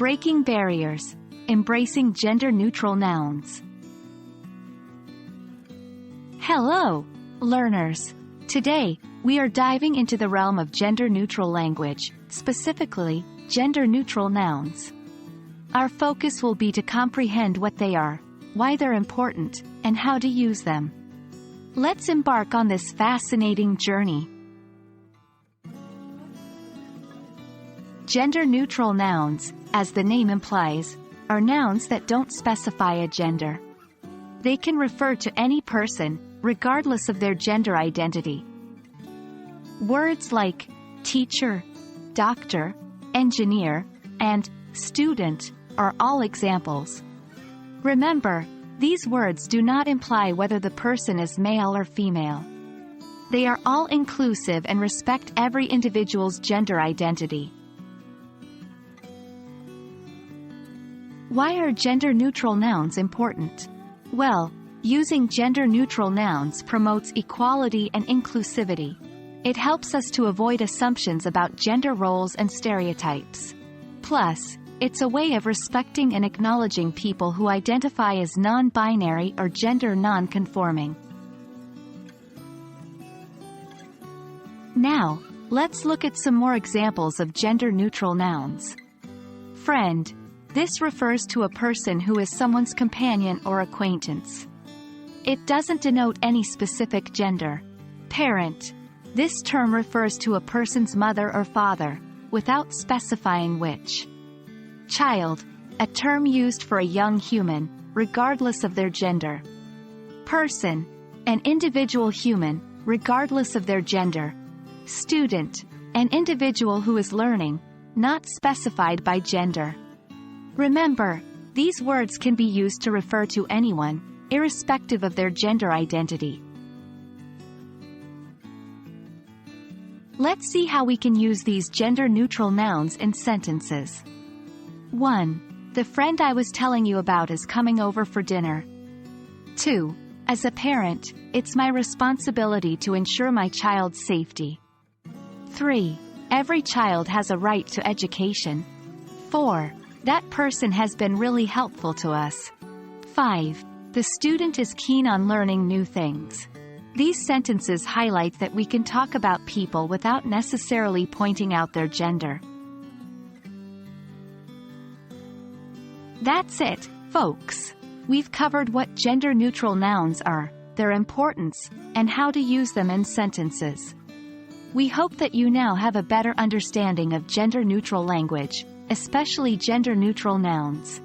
Breaking barriers. Embracing gender-neutral nouns. Hello, learners! Today, we are diving into the realm of gender-neutral language, specifically, gender-neutral nouns. Our focus will be to comprehend what they are, why they're important, and how to use them. Let's embark on this fascinating journey. Gender-neutral nouns, as the name implies, are nouns that don't specify a gender. They can refer to any person, regardless of their gender identity. Words like teacher, doctor, engineer, and student are all examples. Remember, these words do not imply whether the person is male or female. They are all inclusive and respect every individual's gender identity. Why are gender-neutral nouns important? Well, using gender-neutral nouns promotes equality and inclusivity. It helps us to avoid assumptions about gender roles and stereotypes. Plus, it's a way of respecting and acknowledging people who identify as non-binary or gender non-conforming. Now, let's look at some more examples of gender-neutral nouns. Friend. This refers to a person who is someone's companion or acquaintance. It doesn't denote any specific gender. Parent. This term refers to a person's mother or father, without specifying which. Child. A term used for a young human, regardless of their gender. Person. An individual human, regardless of their gender. Student. An individual who is learning, not specified by gender. Remember, these words can be used to refer to anyone, irrespective of their gender identity. Let's see how we can use these gender-neutral nouns in sentences. 1. The friend I was telling you about is coming over for dinner. 2. As a parent, it's my responsibility to ensure my child's safety. 3. Every child has a right to education. 4. That person has been really helpful to us. 5. The student is keen on learning new things. These sentences highlight that we can talk about people without necessarily pointing out their gender. That's it, folks. We've covered what gender-neutral nouns are, their importance, and how to use them in sentences. We hope that you now have a better understanding of gender-neutral language, especially gender-neutral nouns.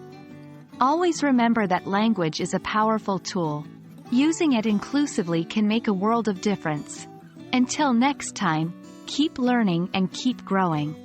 Always remember that language is a powerful tool. Using it inclusively can make a world of difference. Until next time, keep learning and keep growing.